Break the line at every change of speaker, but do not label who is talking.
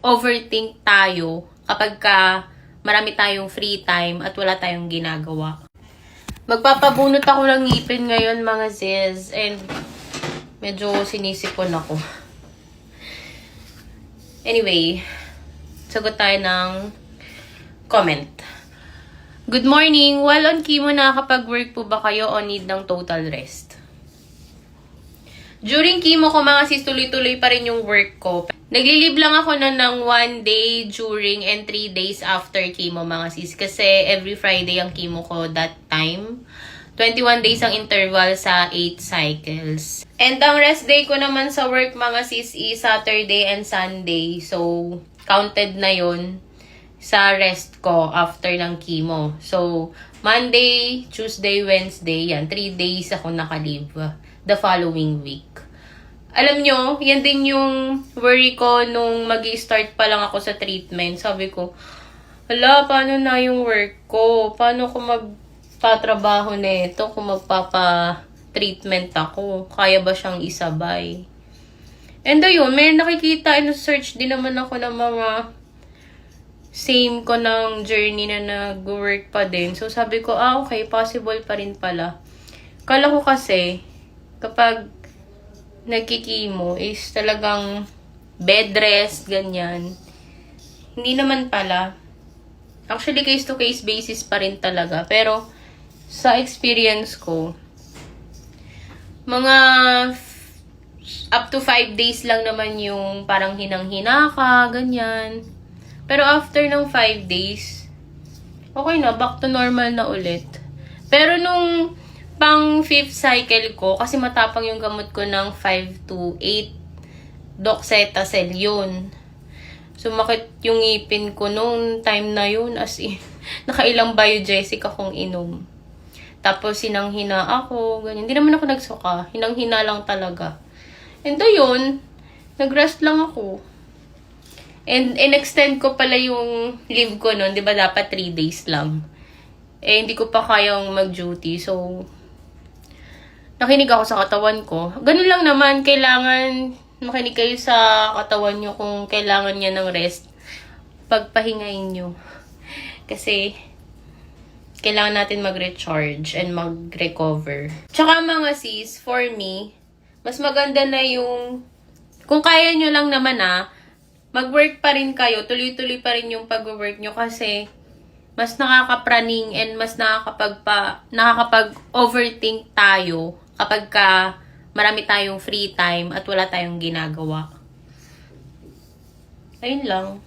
Overthink tayo kapag marami tayong free time at wala tayong ginagawa. Magpapabunot ako ng ngipin ngayon mga sis, and medyo sinisipon ako. Anyway, sagot tayo ng comment. Good morning! While on chemo, nakakapag-work po ba kayo o need ng total rest? During chemo ko mga sis, tuloy-tuloy pa rin yung work ko. Naglilib lang ako ng 1 day during and 3 days after chemo mga sis. Kasi every Friday ang chemo ko that time. 21 days ang interval sa 8 cycles. And ang rest day ko naman sa work mga sis is Saturday and Sunday. So, counted na yon sa rest ko after ng chemo. So, Monday, Tuesday, Wednesday, yan. 3 days ako nakalive the following week. Alam nyo, yan din yung worry ko nung mag-i-start pa lang ako sa treatment. Sabi ko, hala, paano na yung work ko? Paano ko magpatrabaho nito kung magpapa-treatment ako? Kaya ba siyang isabay? And ayun, may nakikita and search din naman ako ng mga same ko ng journey na nag-work pa din. So sabi ko, okay, possible pa rin pala. Kala ko kasi, kapag nagkikimo is talagang bed rest, ganyan. Hindi naman pala. Actually, case-to-case basis pa rin talaga. Pero, sa experience ko, mga up to 5 days lang naman yung parang hinang-hina ka, ganyan. Pero after ng 5 days, okay na, back to normal na ulit. Pero nung pang 5th cycle ko, kasi matapang yung gamot ko ng 5 to 8 doxetacel yun. Sumakit yung ngipin ko nung time na yun, as in, nakailang biogesic akong inom. Tapos hinang-hina ako, ganyan. Hindi naman ako nagsuka, hinang-hina lang talaga. And ayun, nag-rest lang ako. And in-extend ko pala yung leave ko nun, di ba dapat 3 days lang. Eh, hindi ko pa kayang mag-duty, so nakinig ako sa katawan ko. Ganun lang naman, kailangan makinig kayo sa katawan nyo kung kailangan niya ng rest. Pagpahingain nyo. Kasi, kailangan natin mag-recharge and mag-recover. Tsaka mga sis, for me, mas maganda na yung, kung kaya nyo lang naman mag-work pa rin kayo, tuloy-tuloy pa rin yung pag-work nyo kasi mas nakakapraning and mas nakakapag-overthink tayo kapag marami tayong free time at wala tayong ginagawa. Ayun lang.